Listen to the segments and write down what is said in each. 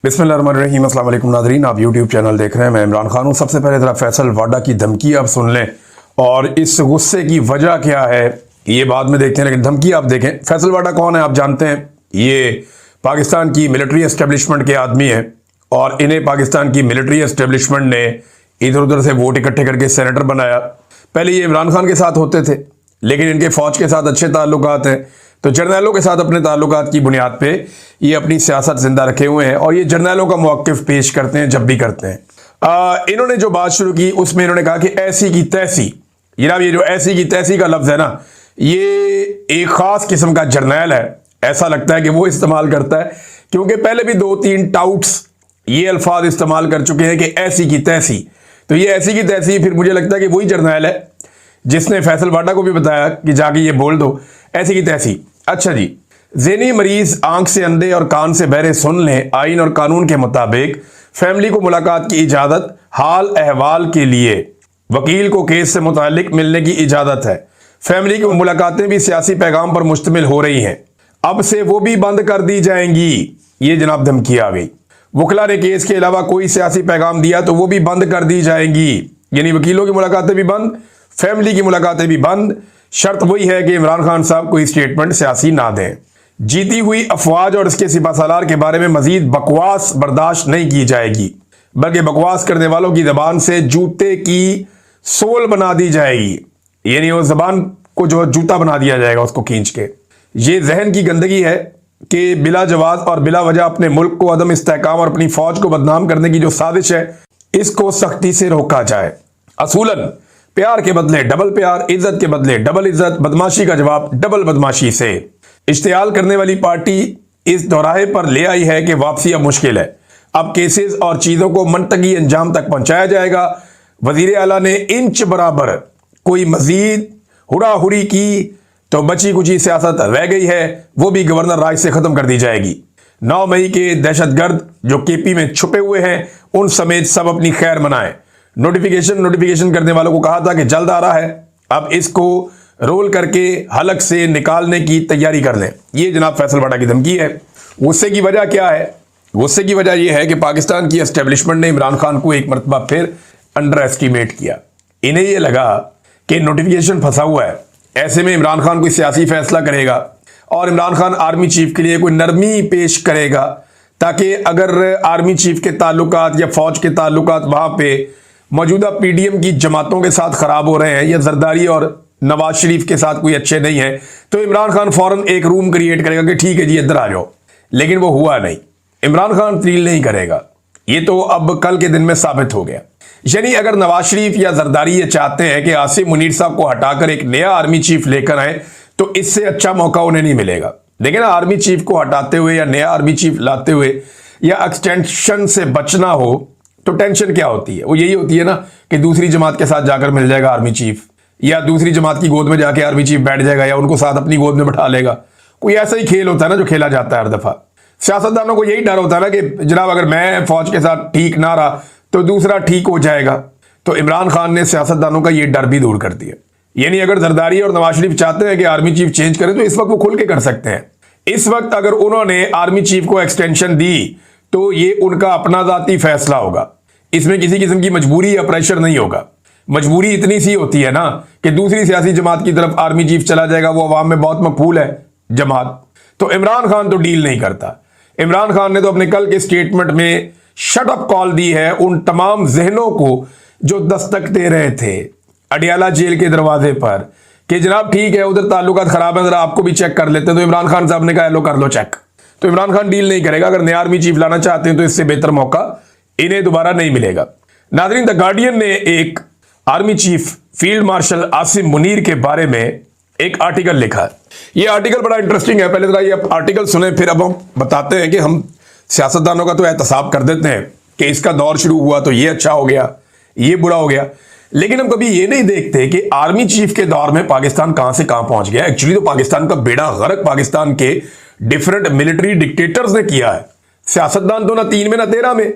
बिस्मिल्लाहिर्रहमानिर्रहीम। अस्सलाम वालेकुम नाज़रीन, आप यूट्यूब चैनल देख रहे हैं। मैं इमरान खान हूँ। सबसे पहले ज़रा फैसल वाडा की धमकी आप सुन लें और इस गुस्से की वजह क्या है ये बाद में देखते हैं, लेकिन धमकी आप देखें। फैसल वाडा कौन है आप जानते हैं। ये पाकिस्तान की मिलिट्री एस्टेब्लिशमेंट के आदमी हैं और इन्हें पाकिस्तान की मिलिट्री एस्टेब्लिशमेंट ने इधर उधर से वोट इकट्ठे करके सेनेटर बनाया। पहले ये इमरान खान के साथ होते थे, लेकिन इनके फौज के साथ अच्छे ताल्लुकात हैं, तो जर्नैलों के साथ अपने ताल्लुकात की बुनियाद पे ये अपनी सियासत जिंदा रखे हुए हैं और ये जर्नैलों का मौक़िफ़ पेश करते हैं जब भी करते हैं। इन्होंने जो बात शुरू की उसमें इन्होंने कहा कि ऐसी की तैसी। जनाब, ये जो ऐसी की तैसी का लफ्ज़ है ना, ये एक ख़ास किस्म का जर्नैल है। ऐसा लगता है कि वो इस्तेमाल करता है, क्योंकि पहले भी 2-3 टाउट्स ये अल्फाज इस्तेमाल कर चुके हैं कि ऐसी की तैसी। तो ये ऐसी की तैसी फिर मुझे लगता है कि वही जर्नैल है जिसने फैसल वाडा को भी बताया कि जाके ये बोल दो ऐसी की तैसी। अच्छा जी, ज़हनी मरीज आंख से अंधे और कान से बहरे सुन लें। आइन और कानून के मुताबिक फैमिली को मुलाकात की इजाज़त, हाल अहवाल के लिए वकील को केस से मुतालिक मिलने की इजाज़त है। फैमिली की मुलाकातें भी सियासी पैगाम पर मुश्तमिल हो रही हैं, अब से वो भी बंद कर दी जाएंगी। ये जनाब धमकी आ गई। वकला ने केस के अलावा कोई सियासी पैगाम दिया तो वो भी बंद कर दी जाएंगी। यानी वकीलों की मुलाकातें भी बंद, फैमिली की मुलाकातें भी बंद। शर्त वही है कि इमरान खान साहब कोई स्टेटमेंट सियासी ना दें। जीती हुई अफवाज और इसके सिपाहसालार के बारे में मजीद बकवास बर्दाश्त नहीं की जाएगी, बल्कि बकवास करने वालों की जबान से जूते की सोल बना दी जाएगी। यानी उस जबान को जो जूता बना दिया जाएगा उसको खींच के। ये जहन की गंदगी है कि बिला जवाज और बिला वजह अपने मुल्क को अदम इस्तेहकाम और अपनी फौज को बदनाम करने की जो साजिश है, इसको सख्ती से रोका जाए। असूलन प्यार के बदले डबल प्यार, इज्जत के बदले डबल इज्जत, बदमाशी का जवाब डबल बदमाशी से। इश्तियाल करने वाली पार्टी इस दोराहे पर ले आई है कि वापसी अब मुश्किल है। अब केसेस और चीज़ों को मंतकी अंजाम तक पहुंचाया जाएगा। वजीर आला ने इंच बराबर कोई मजीद हुड़ाहुड़ी की तो बची कुची सियासत रह गई है, वो भी गवर्नर राज से ख़त्म कर दी जाएगी। 9 मई के दहशतगर्द जो केपी में छुपे हुए हैं उन समेत सब अपनी खैर मनाएं। नोटिफिकेशन करने वालों को कहा था कि जल्द आ रहा है, अब इसको रोल करके हलक से निकालने की तैयारी कर लें। ये जनाब फैसल वाडा की धमकी है। गुस्से की वजह क्या है? गुस्से की वजह यह है कि पाकिस्तान की एस्टेब्लिशमेंट ने इमरान खान को एक मरतबा फिर अंडर एस्टिमेट किया। इन्हें यह लगा कि नोटिफिकेशन फंसा हुआ है, ऐसे में इमरान खान कोई सियासी फैसला करेगा और इमरान खान आर्मी चीफ के लिए कोई नरमी पेश करेगा, ताकि अगर आर्मी चीफ के ताल्लुकात या फौज के ताल्लुकात वहां पे मौजूदा पीडीएम की जमातों के साथ खराब हो रहे हैं या जरदारी और नवाज शरीफ के साथ कोई अच्छे नहीं है, तो इमरान खान फौरन एक रूम क्रिएट करेगा कि ठीक है जी इधर आ जाओ। लेकिन वो हुआ नहीं। इमरान खान तरील नहीं करेगा। ये तो अब कल के दिन में साबित हो गया। यानी अगर नवाज शरीफ या जरदारी ये चाहते हैं कि आसिम मुनीर साहब को हटाकर एक नया आर्मी चीफ लेकर आए, तो इससे अच्छा मौका उन्हें नहीं मिलेगा। लेकिन आर्मी चीफ को हटाते हुए या नया आर्मी चीफ लाते हुए या एक्सटेंशन से बचना हो तो टेंशन क्या होती है? वो यही होती है ना कि दूसरी जमात के साथ जाकर मिल जाएगा आर्मी चीफ, या दूसरी जमात की गोद में जाके आर्मी चीफ बैठ जाएगा या उनको साथ अपनी गोद में बैठा लेगा। कोई ऐसा ही खेल होता है ना जो खेला जाता है हर दफा। सियासतदानों को यही डर होता है ना कि जनाब अगर मैं फौज के साथ ठीक ना रहा तो दूसरा ठीक हो जाएगा। तो इमरान खान ने सियासतदानों का ये डर भी दूर कर दिया। यानी अगर जरदारी और नवाज शरीफ चाहते हैं कि आर्मी चीफ चेंज करें तो इस वक्त वो खुल के कर सकते हैं। इस वक्त अगर उन्होंने आर्मी चीफ को एक्सटेंशन दी तो ये उनका अपना जाती फैसला होगा। इसमें किसी किस्म की मजबूरी या प्रेशर नहीं होगा। मजबूरी इतनी सी होती है ना कि दूसरी सियासी जमात की तरफ आर्मी चीफ चला जाएगा, वो अवाम में बहुत मकबूल है जमात। तो इमरान खान तो डील नहीं करता। इमरान खान ने तो अपने कल के स्टेटमेंट में शट अप कॉल दी है उन तमाम जहनों को जो दस्तक दे रहे थे अडियाला जेल के दरवाजे पर कि जनाब ठीक है उधर ताल्लुकात खराब है, जरा आपको भी चेक कर लेते हैं। तो इमरान खान साहब ने कहा लो कर लो चेक। तो इमरान खान डील नहीं करेगा। अगर नया आर्मी चीफ लाना चाहते हैं तो इससे बेहतर मौका इन्हें दोबारा नहीं मिलेगा। नाज़रीन, द गार्डियन ने एक army chief field marshal Asim Munir के बारे में एक आर्टिकल लिखा है। यह आर्टिकल बड़ा इंटरेस्टिंग है। पहले जरा ये आर्टिकल सुने, फिर अब हम बताते हैं कि हम सियासतदानों का तो एहतसाब कर देते हैं कि इसका दौर शुरू हुआ तो ये अच्छा हो गया, ये बुरा हो गया, लेकिन हम कभी ये नहीं देखते कि आर्मी चीफ के दौर में पाकिस्तान कहां से कहां पहुंच गया। एक्चुअली तो पाकिस्तान का बेड़ा गर्क पाकिस्तान के डिफरेंट मिलिट्री डिक्टेटर्स ने किया है। सियासतदान तो ना 3 में ना 13 में।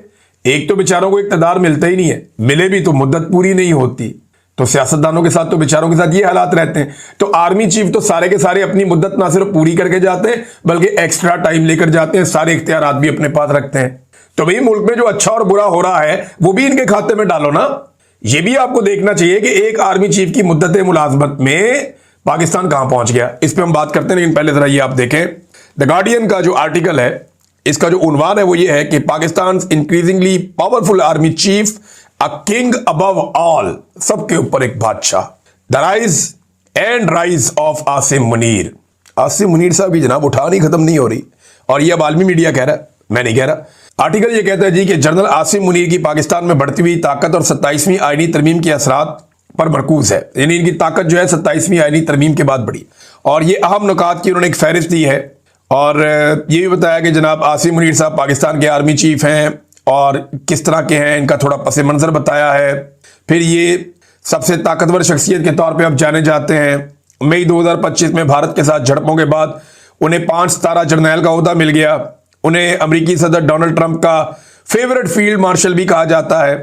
एक तो बेचारों को इक़्तिदार मिलता ही नहीं है, मिले भी तो मुद्दत पूरी नहीं होती। तो सियासतदानों के साथ तो बेचारों के साथ ये हालात रहते हैं। तो आर्मी चीफ तो सारे के सारे अपनी मुद्दत ना सिर्फ पूरी करके जाते हैं बल्कि एक्स्ट्रा टाइम लेकर जाते हैं, सारे इख्तियारात भी अपने पास रखते हैं। तो भाई मुल्क में जो अच्छा और बुरा हो रहा है वो भी इनके खाते में डालो ना। ये भी आपको देखना चाहिए कि एक आर्मी चीफ की मुद्दत मुलाजमत में पाकिस्तान कहां पहुंच गया। इस पे हम बात करते हैं, लेकिन पहले जरा ये आप देखें द गार्डियन का जो आर्टिकल है, इसका जो उन्वान है वो ये है कि Pakistan increasingly powerful army chief a king above all, सबके ऊपर एक बादशाह। The rise and rise of Asim Munir. Asim Munir साहब की जनाब उठानी खत्म नहीं हो रही, और ये अब आलमी मीडिया कह रहा है, मैं नहीं कह रहा। आर्टिकल ये कहता है जी कि जनरल आसिम मुनीर की पाकिस्तान में बढ़ती हुई ताकत और 27वीं आईनी तरमीम के असरात पर मरकूज है, यानी इनकी ताकत जो है 27वीं आईनी तरमीम के बाद बढ़ी। और ये अहम नुकात की उन्होंने एक फहरिस्त दी है, और ये भी बताया कि जनाब आसिम मुनीर साहब पाकिस्तान के आर्मी चीफ हैं और किस तरह के हैं, इनका थोड़ा पस मंजर बताया है। फिर ये सबसे ताकतवर शख्सियत के तौर पे अब जाने जाते हैं। मई 2025 में भारत के साथ झड़पों के बाद उन्हें 5 सितारा जर्नैल का ओहदा मिल गया। उन्हें अमेरिकी सदर डोनाल्ड ट्रंप का फेवरेट फील्ड मार्शल भी कहा जाता है,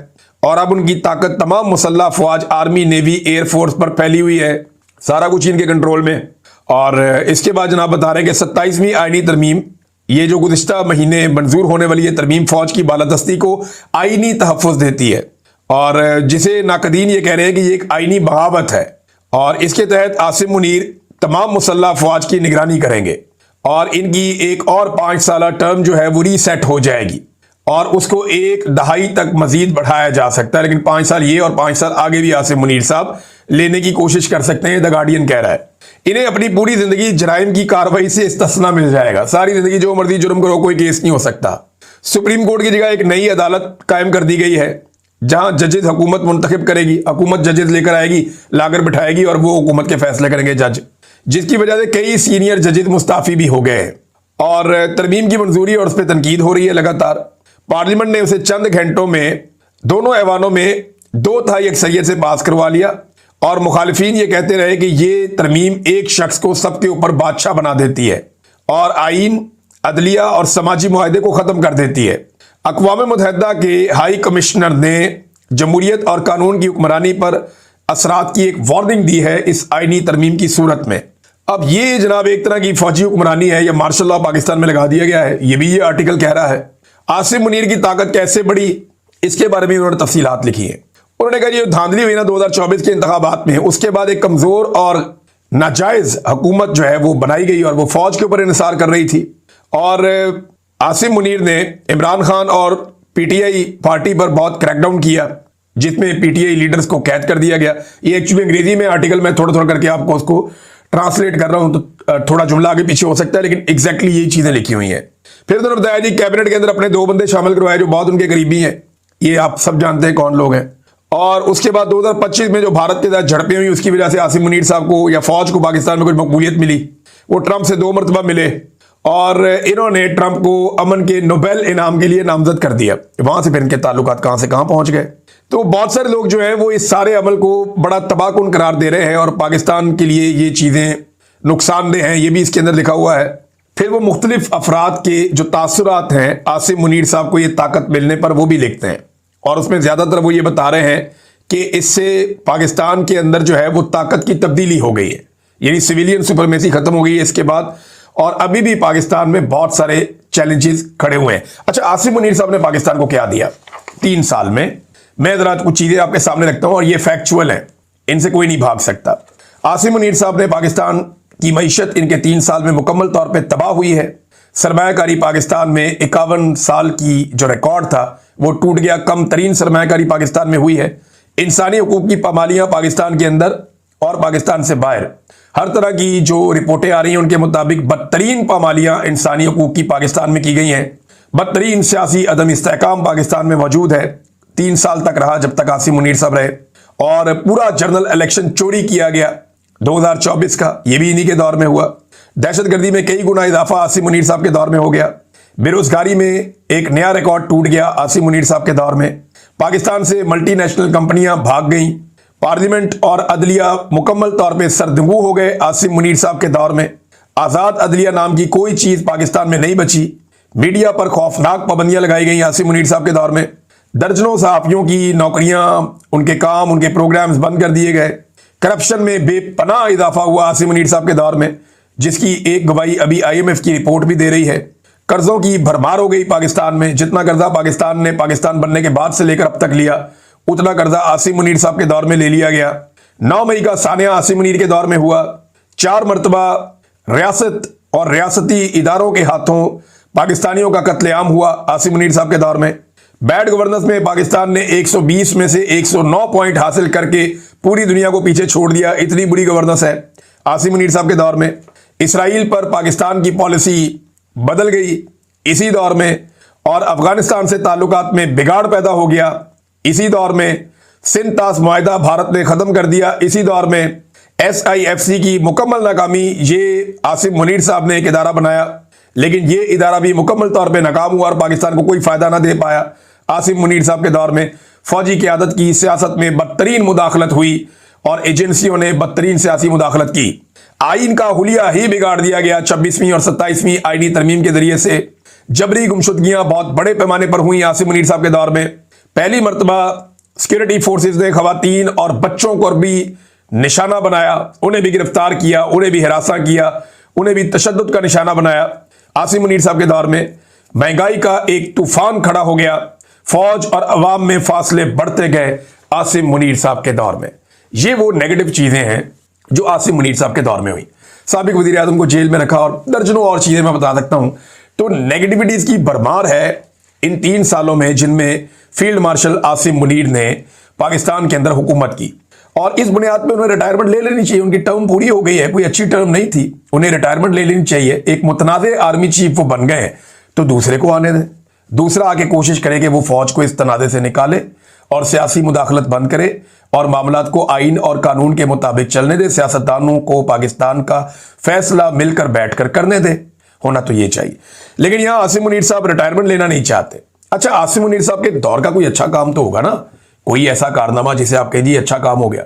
और अब उनकी ताकत तमाम मुसल्लह अफवाज, आर्मी, नेवी, एयरफोर्स पर फैली हुई है, सारा कुछ इनके कंट्रोल में। और इसके बाद जनाब बता रहे हैं कि 27वीं आईनी तरमीम, ये जो गुज़िश्ता महीने मंजूर होने वाली है तरमीम, फौज की बालादस्ती को आईनी तहफ़्फ़ुज़ देती है, और जिसे नाकदीन ये कह रहे हैं कि ये एक आईनी बगावत है। और इसके तहत आसिम मुनीर तमाम मुसल्लह अफवाज की निगरानी करेंगे, और इनकी एक और 5 साला टर्म जो है वो रीसेट हो जाएगी, और उसको 1 दहाई तक मजीद बढ़ाया जा सकता है। लेकिन 5 साल ये और 5 साल आगे भी आसिम मुनीर साहब लेने की कोशिश कर सकते हैं, द गार्डियन कह रहा है। इन्हें अपनी पूरी जिंदगी जराइम की कार्रवाई से इस्तिस्ना मिल जाएगा, सारी जिंदगी जो मर्जी जुर्म करो, कोई केस नहीं हो सकता। सुप्रीम कोर्ट की जगह एक नई अदालत कायम कर दी गई है, जहां जजेस हुकूमत मुंतखब करेगी, हुकूमत जजेस लेकर आएगी, लाकर बिठाएगी, और वो हुकूमत के फैसले करेंगे जज, जिसकी वजह से कई सीनियर जजेस मुस्ताफी भी हो गए हैं। और तरमीम की मंजूरी और उस पर तनकीद हो रही है लगातार। पार्लियामेंट ने उसे चंद घंटों में दोनों ऐवानों में 2/3 अक्सरियत से पास करवा लिया, और मुखालिफिन ये कहते रहे कि ये तरमीम एक शख्स को सबके ऊपर बादशाह बना देती है, और आइन, अदलिया और समाजी मुआहदे को ख़त्म कर देती है। अक़वाम मुत्तहिदा के हाई कमिश्नर ने जमहूरियत और कानून की हुक्मरानी पर असरात की एक वार्निंग दी है इस आइनी तरमीम की सूरत में। अब ये जनाब एक तरह की फौजी हुक्मरानी है, या मार्शल लॉ पाकिस्तान में लगा दिया गया है, ये भी ये आर्टिकल कह रहा है। आसिम मुनीर की ताकत कैसे बढ़ी, इसके बारे में उन्होंने तफसीलात लिखी है। उन्होंने कहा ये धांधली हुई ना 2024 के इंतखाबात में, उसके बाद एक कमजोर और नाजायज हुकूमत जो है वो बनाई गई, और वो फौज के ऊपर इंसार कर रही थी। और आसिम मुनीर ने इमरान खान और पीटीआई पार्टी पर बहुत क्रैकडाउन किया, जिसमें पीटीआई लीडर्स को कैद कर दिया गया। ये एक्चुअली अंग्रेजी में आर्टिकल मैं थोड़ा थोड़ा करके आपको उसको ट्रांसलेट कर रहा हूं, तो थोड़ा जुमला आगे पीछे हो सकता है, लेकिन एग्जैक्टली यही चीजें लिखी हुई हैं। फिर उन्होंने बताया जी कैबिनेट के अंदर अपने 2 बंदे शामिल करवाए जो बहुत उनके करीबी हैं, ये आप सब जानते हैं कौन लोग हैं। और उसके बाद 2025 में जो भारत के साथ झड़पें हुई, उसकी वजह से आसिम मुनीर साहब को या फौज को पाकिस्तान में कुछ मकबूलियत मिली। वो ट्रंप से 2 मरतबा मिले, और इन्होंने ट्रंप को अमन के नोबेल इनाम के लिए नामजद कर दिया। वहां से फिर इनके ताल्लुकात कहां से कहां पहुंच गए। तो बहुत सारे लोग जो हैं वो इस सारे अमल को बड़ा तबाहकुन करार दे रहे हैं, और पाकिस्तान के लिए ये चीज़ें नुकसानदेह हैं, ये भी इसके अंदर लिखा हुआ है। फिर वो मुख्तलिफ अफराद के जो तासुरात हैं आसिम मुनीर साहब को ये ताकत मिलने पर, वो भी लिखते हैं, और उसमें ज़्यादातर वो ये बता रहे हैं कि इससे पाकिस्तान के अंदर जो है वो ताकत की तब्दीली हो गई है, यानी सिविलियन सुपरमेसी खत्म हो गई है इसके बाद, और अभी भी पाकिस्तान में बहुत सारे चैलेंजेस खड़े हुए हैं। अच्छा, आसिम मुनीर साहब ने पाकिस्तान को क्या दिया 3 साल में? मैं जरा कुछ चीजें आपके सामने रखता हूं, और ये फैक्चुअल है, इनसे कोई नहीं भाग सकता। आसिम मुनीर साहब ने पाकिस्तान की मईशत इनके 3 साल में मुकम्मल तौर पर तबाह हुई है। सरमायाकारी पाकिस्तान में 51 साल की जो रिकॉर्ड था वो टूट गया, कम तरीन सरमायाकारी पाकिस्तान में हुई है। इंसानी हुकूक की पामालियां पाकिस्तान के अंदर और पाकिस्तान से बाहर, हर तरह की जो रिपोर्टें आ रही हैं उनके मुताबिक बदतरीन पामालियां इंसानी हुकूक की पाकिस्तान में की गई हैं। बदतरीन सियासी अदम इस्तेहकाम पाकिस्तान में मौजूद है, 3 साल तक रहा जब तक आसिम मुनीर साहब रहे, और पूरा जनरल इलेक्शन चोरी किया गया 2024 का, ये भी इन्हीं के दौर में हुआ। दहशतगर्दी में कई गुना इजाफा आसिम मुनीर साहब के दौर में हो गया। बेरोजगारी में एक नया रिकॉर्ड टूट गया आसिम मुनीर साहब के दौर में। पाकिस्तान से मल्टीनेशनल कंपनियां भाग गईं। पार्लियामेंट और अदलिया मुकम्मल तौर पे सरदंगू हो गए आसिम मुनीर साहब के दौर में। आज़ाद अदलिया नाम की कोई चीज़ पाकिस्तान में नहीं बची। मीडिया पर खौफनाक पाबंदियां लगाई गई आसिम मुनीर साहब के दौर में। दर्जनों सहाफ़ियों की नौकरियां, उनके काम, उनके प्रोग्राम्स बंद कर दिए गए। करप्शन में बेपनाह इजाफा हुआ आसिम मुनीर साहब के दौर में, जिसकी एक गवाही अभी IMF की रिपोर्ट भी दे रही है। कर्जों की भरमार हो गई पाकिस्तान में। जितना कर्जा पाकिस्तान ने पाकिस्तान बनने के बाद से लेकर अब तक लिया, उतना कर्जा आसिम मुनीर साहब के दौर में ले लिया गया। 9 मई का सानिया आसिम मुनीर के दौर में हुआ। 4 मरतबा रियासत और रियासती इदारों के हाथों पाकिस्तानियों का कत्लेआम हुआ आसिम मुनीर साहब के दौर में। बैड गवर्नेंस में पाकिस्तान ने 120 में से 109 पॉइंट हासिल करके पूरी दुनिया को पीछे छोड़ दिया। इतनी बुरी गवर्नेंस है आसिम मुनीर साहब के दौर में। इसराइल पर पाकिस्तान की पॉलिसी बदल गई इसी दौर में, और अफगानिस्तान से ताल्लुकात में बिगाड़ पैदा हो गया इसी दौर में। सिंध तास मुआहिदा भारत ने खत्म कर दिया इसी दौर में। SIFC की मुकम्मल नाकामी, ये आसिम मुनीर साहब ने एक इदारा बनाया, लेकिन ये इदारा भी मुकम्मल तौर पे नाकाम हुआ और पाकिस्तान को कोई फायदा ना दे पाया। आसिम मुनीर साहब के दौर में फौजी क़यादत की सियासत में बदतरीन मुदाखलत हुई और एजेंसियों ने बदतरीन सियासी मुदाखलत की। आइन का हुलिया ही बिगाड़ दिया गया 26वीं और 27वीं आईनी तरमीम के जरिए से। जबरी गुमशुदगियां बहुत बड़े पैमाने पर हुई आसिम मुनीर साहब के दौर में। पहली मरतबा सिक्योरिटी फोर्सेस ने खवातीन और बच्चों को भी निशाना बनाया, उन्हें भी गिरफ्तार किया, उन्हें भी हिरासा किया, उन्हें भी तशद्दुद का निशाना बनाया आसिम मुनीर साहब के दौर में। महंगाई का एक तूफान खड़ा हो गया, फौज और अवाम में फासले बढ़ते गए आसिम मुनीर साहब के दौर में। ये वो नेगेटिव चीजें हैं जो आसिम मुनीर साहब के दौर में हुई। साबिक वज़ीर आज़म को जेल में रखा और दर्जनों और चीजें मैं बता सकता हूं। तो नेगेटिविटीज की भरमार है इन 3 सालों में, जिनमें फील्ड मार्शल आसिम मुनीर ने पाकिस्तान के अंदर हुकूमत की। और इस बुनियाद पे उन्हें रिटायरमेंट ले लेनी चाहिए। उनकी टर्म पूरी हो गई है, कोई अच्छी टर्म नहीं थी, उन्हें रिटायरमेंट ले लेनी चाहिए। एक मुतनाज़े आर्मी चीफ वो बन गए हैं, तो दूसरे को आने दें। दूसरा आके कोशिश करे कि वो फौज को इस तनाज़े से निकाले और सियासी मुदाखलत बंद करे और मामलात को आइन और कानून के मुताबिक चलने दे। सियासतदानों को पाकिस्तान का फैसला मिलकर बैठकर करने दे, होना तो ये चाहिए। लेकिन यहां आसिम मुनीर साहब रिटायरमेंट लेना नहीं चाहते। अच्छा, आसिम मुनीर साहब के दौर का कोई अच्छा काम तो होगा ना, कोई ऐसा कारनामा जिसे आप कहिए अच्छा काम हो गया।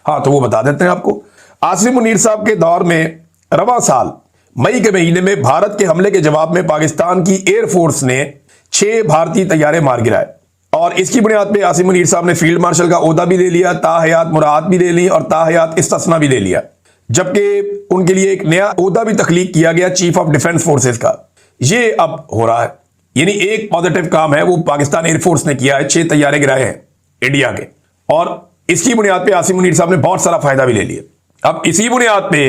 हाँ, तो वो बता देते हैं आपको। आसिम मुनीर साहब के दौर में रवां साल मई के महीने में भारत के हमले के जवाब में पाकिस्तान की एयरफोर्स ने 6 भारतीय तैयारे मार गिराए और इसकी बुनियाद पे आसिम मुनीर साहब ने फील्ड मार्शल का ओहदा भी ले लिया, ताहयात मुराद भी ले ली और ताहयात इस्तिस्ना भी ले लिया। जबकि उनके लिए एक नया ओहदा भी तख्लीक किया गया, चीफ ऑफ डिफेंस फोर्सेस का। ये अब हो रहा है, यानी एक पॉजिटिव काम है वो पाकिस्तान एयरफोर्स ने किया है। 6 तैयारे गिराए हैं इंडिया के, और इसकी बुनियाद पे आसिम मुनीर साहब ने बहुत सारा फायदा भी ले लिया। अब इसी बुनियाद पे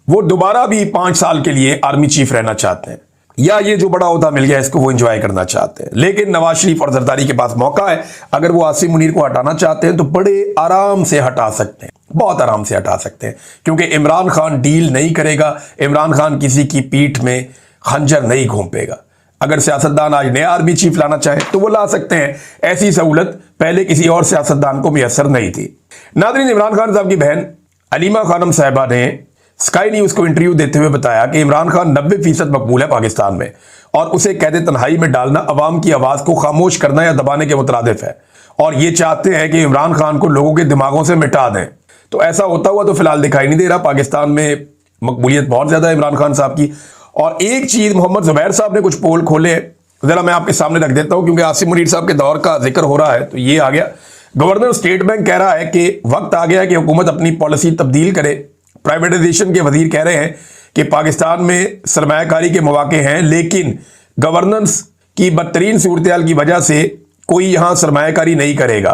वो दोबारा भी 5 साल के लिए आर्मी चीफ रहना चाहते हैं, या ये जो बड़ा ओहदा मिल गया इसको वो एंजॉय करना चाहते हैं। लेकिन नवाज शरीफ और जरदारी के पास मौका है, अगर वो आसिम मुनीर को हटाना चाहते हैं तो बड़े आराम से हटा सकते हैं, बहुत आराम से हटा सकते हैं, क्योंकि इमरान खान डील नहीं करेगा। इमरान खान किसी की पीठ में खंजर नहीं घोंपेगा। अगर सियासतदान आज नया आर्मी चीफ लाना चाहे तो वो ला सकते हैं। ऐसी सहूलत पहले किसी और सियासतदान को मुयसर नहीं थी। नाज़रीन, इमरान खान साहब की बहन अलीमा खानम साहिबा ने स्काई न्यूज को इंटरव्यू देते हुए बताया कि इमरान खान 90% मकबूल है पाकिस्तान में, और उसे कैद तन्हाई में डालना अवाम की आवाज को खामोश करना या दबाने के मुतरादिफ है, और ये चाहते हैं कि इमरान खान को लोगों के दिमागों से मिटा दें। तो ऐसा होता हुआ तो फिलहाल दिखाई नहीं दे रहा। पाकिस्तान में मकबूलियत बहुत ज्यादा है इमरान खान साहब की। और एक चीज, मोहम्मद जुबैर साहब ने कुछ पोल खोले, जरा मैं आपके सामने रख देता हूं, क्योंकि आसिम मुनीर साहब के दौर का जिक्र हो रहा है तो ये आ गया। गवर्नर स्टेट बैंक कह रहा है कि वक्त आ गया है कि हुकूमत अपनी पॉलिसी तब्दील करे। प्राइवेटाइजेशन के वजीर कह रहे हैं कि पाकिस्तान में सरमायाकारी के मौके हैं, लेकिन गवर्नेंस की बदतरीन सूरत की वजह से कोई यहां सरमायाकारी नहीं करेगा।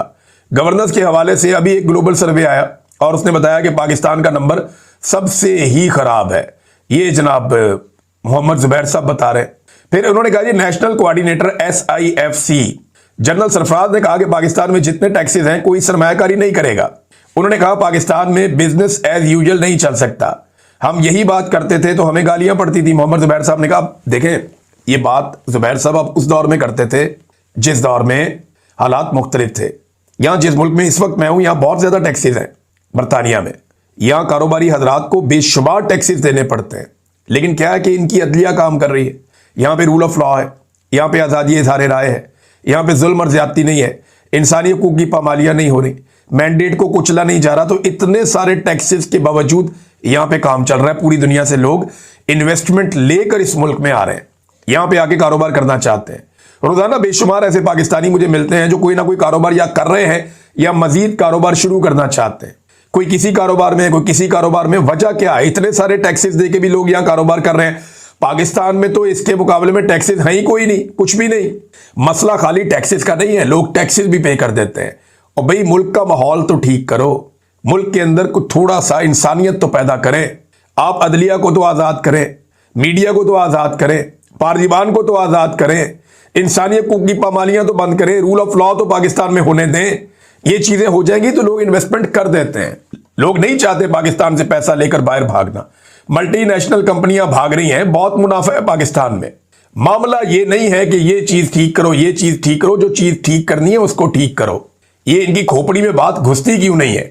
गवर्नेंस के हवाले से अभी एक ग्लोबल सर्वे आया और उसने बताया कि पाकिस्तान का नंबर सबसे ही खराब है। ये जनाब मोहम्मद जुबैर साहब बता रहे हैं। फिर उन्होंने कहा, national coordinator SIFC general Sarfaraz ने कहा कि पाकिस्तान में जितने टैक्सेस हैं कोई सरमायाकारी नहीं करेगा। उन्होंने कहा पाकिस्तान में बिजनेस एज यूजुअल नहीं चल सकता। हम यही बात करते थे तो हमें गालियां पड़ती थी। मोहम्मद जुबैर साहब ने कहा, देखें ये बात जुबैर साहब आप उस दौर में करते थे जिस दौर में हालात मुख्तलिफ थे। यहां जिस मुल्क में इस वक्त मैं हूं, यहां बहुत ज्यादा टैक्सेस हैं बरतानिया में। यहां कारोबारी हजरात को बेशुमार टैक्सेस देने पड़ते हैं, लेकिन क्या है कि इनकी अदलिया काम कर रही है। यहां पे रूल ऑफ लॉ है, यहां पे आज़ादी इज़हार राय है, यहां पे जुल्म और ज्यादती नहीं है, इंसानी हुकूक की पामालियां नहीं हो रही, मैंडेट को कुचला नहीं जा रहा। तो इतने सारे टैक्सेस के बावजूद यहां पे काम चल रहा है। पूरी दुनिया से लोग इन्वेस्टमेंट लेकर इस मुल्क में आ रहे हैं, यहां पे आके कारोबार करना चाहते हैं। रोजाना बेशुमार ऐसे पाकिस्तानी मुझे मिलते हैं जो कोई ना कोई कारोबार या कर रहे हैं या मजीद कारोबार शुरू करना चाहते हैं। कोई किसी कारोबार में, कोई किसी कारोबार में। वजह क्या है? इतने सारे टैक्सेस देके भी लोग यहां कारोबार कर रहे हैं। पाकिस्तान में तो इसके मुकाबले में टैक्सेस हैं ही कोई नहीं, कुछ भी नहीं। मसला खाली टैक्सेस का नहीं है, लोग टैक्सेस भी पे कर देते हैं। और भाई मुल्क का माहौल तो ठीक करो, मुल्क के अंदर कुछ थोड़ा सा इंसानियत तो पैदा करें। आप अदलिया को तो आज़ाद करें, मीडिया को तो आज़ाद करें, पार्लिमान को तो आज़ाद करें, इंसानियत की पामालियां तो बंद करें, रूल ऑफ लॉ तो पाकिस्तान में होने दें। ये चीज़ें हो जाएंगी तो लोग इन्वेस्टमेंट कर देते हैं। लोग नहीं चाहते पाकिस्तान से पैसा लेकर बाहर भागना। मल्टीनेशनल कंपनियां भाग रही हैं, बहुत मुनाफा है पाकिस्तान में। मामला ये नहीं है कि ये चीज़ ठीक करो, ये चीज़ ठीक करो, जो चीज़ ठीक करनी है उसको ठीक करो। ये इनकी खोपड़ी में बात घुसती क्यों नहीं है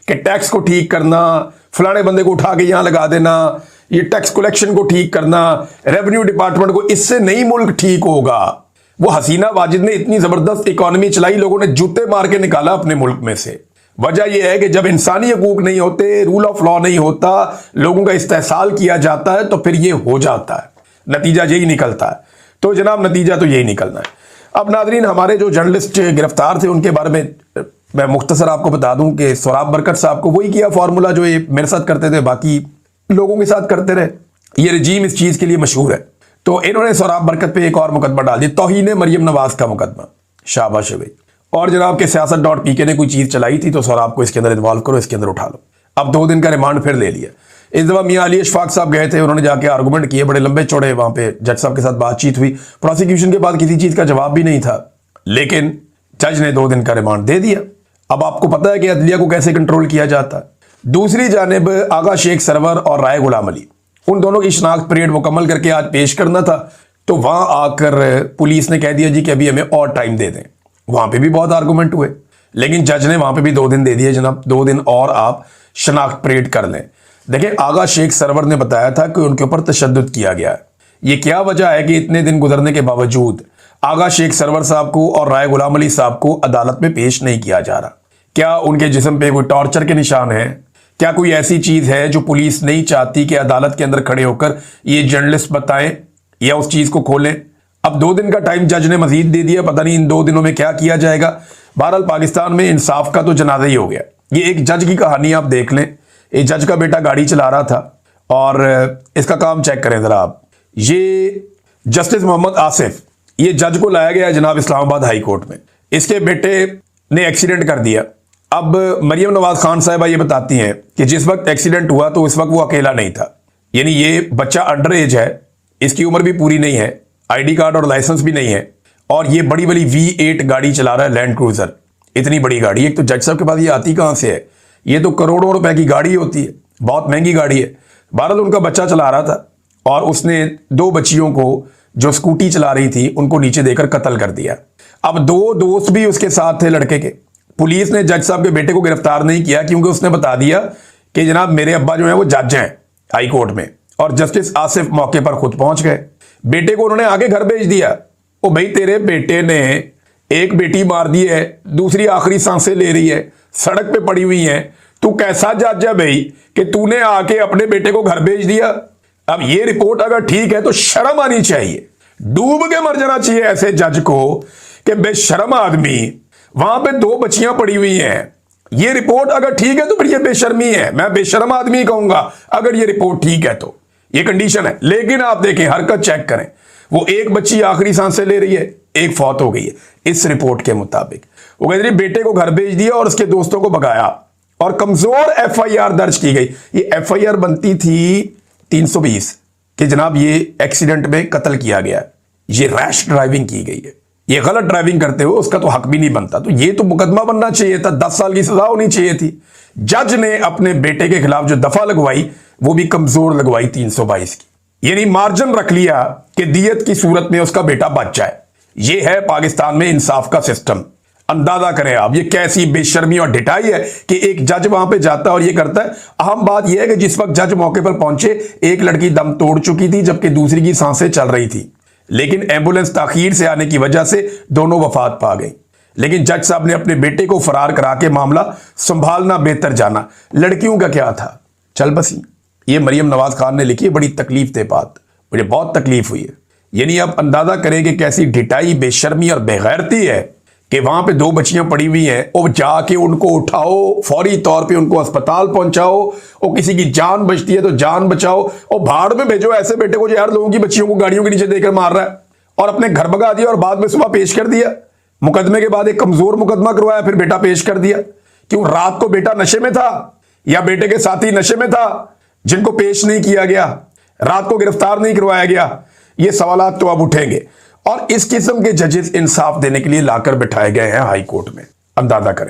कि टैक्स को ठीक करना, फलाने बंदे को उठा के यहां लगा देना, ये टैक्स कलेक्शन को ठीक करना, रेवेन्यू डिपार्टमेंट को, इससे नहीं मुल्क ठीक होगा। वो हसीना वाजिद ने इतनी जबरदस्त इकोनॉमी चलाई, लोगों ने जूते मार के निकाला अपने मुल्क में से। वजह यह है कि जब इंसानी हकूक नहीं होते, रूल ऑफ लॉ नहीं होता, लोगों का इस्तेहसाल किया जाता है, तो फिर ये हो जाता है। नतीजा यही निकलता है। तो जनाब नतीजा तो यही निकलना है। अब नाजरीन, हमारे जो जर्नलिस्ट गिरफ्तार थे उनके बारे में मैं मुख्तसर आपको बता दूं कि सोराब बरकत साहब को वही किया फॉर्मूला जो ये मेरे साथ करते थे, बाकी लोगों के साथ करते रहे। ये रजीम इस चीज़ के लिए मशहूर है। तो इन्होंने सोराब बरकत पे एक और मुकदमा डाल दिया, तौहीन मरियम नवाज का मुकदमा। शाबाश भाई। और जनाब के siyaasat.pk ने कोई चीज़ चलाई थी तो सोराब को इसके अंदर इन्वॉल्व करो, इसके अंदर उठा लो। अब 2 दिन का रिमांड फिर ले लिया। इस दफ़ा मियाँ अली अशफाक साहब गए थे, उन्होंने जाके आर्गूमेंट किए, बड़े लंबे चौड़े, वहाँ पे जज साहब के साथ बातचीत हुई। प्रोसिक्यूशन के पास किसी चीज़ का जवाब भी नहीं था, लेकिन जज ने 2 दिन का रिमांड दे दिया। अब आपको पता है कि अदलिया को कैसे कंट्रोल किया जाता है। दूसरी जानिब आगा शेख सरवर और राय गुलाम अली, उन दोनों की शनाख्त पीरियड मुकम्मल करके आज पेश करना था, तो वहाँ आकर पुलिस ने कह दिया जी कि अभी हमें और टाइम दे दें। वहाँ पे भी बहुत आर्गूमेंट हुए, लेकिन जज ने वहाँ पे भी 2 दिन दे दिए, जनाब 2 दिन और आप शनाख्त पीरियड कर लें। देखिए, आगा शेख सरवर ने बताया था कि उनके ऊपर तशद्दुद किया गया है। ये क्या वजह है कि इतने दिन गुजरने के बावजूद आगा शेख सरवर साहब को और राय गुलाम अली साहब को अदालत में पेश नहीं किया जा रहा? क्या उनके जिस्म पे कोई टॉर्चर के निशान है? क्या कोई ऐसी चीज़ है जो पुलिस नहीं चाहती कि अदालत के अंदर खड़े होकर ये जर्नलिस्ट बताएं या उस चीज़ को खोलें? अब 2 दिन का टाइम जज ने मजीद दे दिया, पता नहीं इन 2 दिनों में क्या किया जाएगा। बहरहाल पाकिस्तान में इंसाफ का तो जनाजा ही हो गया। ये एक जज की कहानी आप देख लें। एक जज का बेटा गाड़ी चला रहा था और इसका काम चेक करें ज़रा आप। ये जस्टिस मोहम्मद आसिफ, ये जज को लाया गया जनाब इस्लामाबाद हाई कोर्ट में। इसके बेटे ने एक्सीडेंट कर दिया। अब मरियम नवाज खान साहिबा ये बताती हैं कि जिस वक्त एक्सीडेंट हुआ तो उस वक्त वो अकेला नहीं था, यानी ये बच्चा अंडर एज है, इसकी उम्र भी पूरी नहीं है, आईडी कार्ड और लाइसेंस भी नहीं है, और ये बड़ी बड़ी V8 गाड़ी चला रहा है, लैंड क्रूजर। इतनी बड़ी गाड़ी, एक तो जज साहब के पास ये आती कहाँ से है? ये तो करोड़ों रुपए की गाड़ी होती है, बहुत महंगी गाड़ी है। बहरहाल उनका बच्चा चला रहा था और उसने 2 बच्चियों को जो स्कूटी चला रही थी उनको नीचे देकर कत्ल कर दिया। अब 2 दोस्त भी उसके साथ थे लड़के के। पुलिस ने जज साहब के बेटे को गिरफ्तार नहीं किया क्योंकि उसने बता दिया कि जनाब मेरे अब्बा जो है वो जज हैं हाई कोर्ट में, और जस्टिस आसिफ मौके पर खुद पहुंच गए। बेटे को उन्होंने आगे घर भेज दिया। ओ भाई, तेरे बेटे ने एक बेटी मार दी है, दूसरी आखिरी सांसें ले रही है, सड़क पे पड़ी हुई है, तू कैसा जज है भाई कि तूने आके अपने बेटे को घर भेज दिया? अब ये रिपोर्ट अगर ठीक है तो शर्म आनी चाहिए, डूब के मर जाना चाहिए ऐसे जज को कि बेशर्म आदमी, वहां पे 2 बच्चियां पड़ी हुई हैं। ये रिपोर्ट अगर ठीक है तो फिर ये बेशर्मी है, मैं बेशर्म आदमी कहूंगा अगर ये रिपोर्ट ठीक है तो। ये कंडीशन है। लेकिन आप देखें, हरकत चेक करें, वो एक बच्ची आखिरी सांसें ले रही है, एक फौत हो गई है इस रिपोर्ट के मुताबिक। वो कहते हैं बेटे को घर भेज दिया और उसके दोस्तों को भगाया और कमजोर FIR दर्ज की गई। ये FIR बनती थी 320 कि जनाब ये एक्सीडेंट में कत्ल किया गया, ये रैश ड्राइविंग की गई है, ये गलत ड्राइविंग करते हुए उसका तो हक भी नहीं बनता। तो ये तो मुकदमा बनना चाहिए था, 10 साल की सजा होनी चाहिए थी। जज ने अपने बेटे के खिलाफ जो दफा लगवाई वो भी कमजोर लगवाई 322 की, यानी मार्जिन रख लिया कि दियत की सूरत में उसका बेटा बच जाए। ये है पाकिस्तान में इंसाफ का सिस्टम। अंदाजा करें आप ये कैसी बेशर्मी और ढिठाई है कि एक जज वहां पे जाता है और ये करता है। अहम बात यह है कि जिस वक्त जज मौके पर पहुंचे एक लड़की दम तोड़ चुकी थी जबकि दूसरी की सांसें चल रही थी, लेकिन एम्बुलेंस ताखीर से आने की वजह से दोनों वफात पा गई। लेकिन जज साहब ने अपने बेटे को फरार करा के मामला संभालना बेहतर जाना। लड़कियों का क्या था, चल बसी। ये मरियम नवाज खान ने लिखी है, बड़ी तकलीफ दे बात, मुझे बहुत तकलीफ हुई है। यानी आप अंदाजा करें कि कैसी ढिठाई, बेशर्मी और बेगैरती है کہ وہاں پہ 2 بچیاں پڑی ہوئی ہیں اور جا کے ان کو اٹھاؤ، فوری طور پہ ان کو اسپتال پہنچاؤ، اور کسی کی جان بچتی ہے تو جان بچاؤ، اور بھاڑ میں بھیجو ایسے بیٹے کو جو یار لوگوں کی بچیوں کو گاڑیوں کے نیچے دے کر مار رہا ہے، اور اپنے گھر بھگا دیا اور بعد میں صبح پیش کر دیا مقدمے کے بعد، ایک کمزور مقدمہ کروایا پھر بیٹا پیش کر دیا۔ کیوں؟ رات کو بیٹا نشے میں تھا یا بیٹے کے ساتھی نشے میں تھا جن کو پیش نہیں کیا گیا، رات کو گرفتار نہیں کروایا گیا؟ یہ سوالات تو اب اٹھیں گے، اور اس قسم کے ججز انصاف دینے کے لیے لا کر بٹھائے گئے ہیں ہائی کورٹ میں، اندازہ کریں۔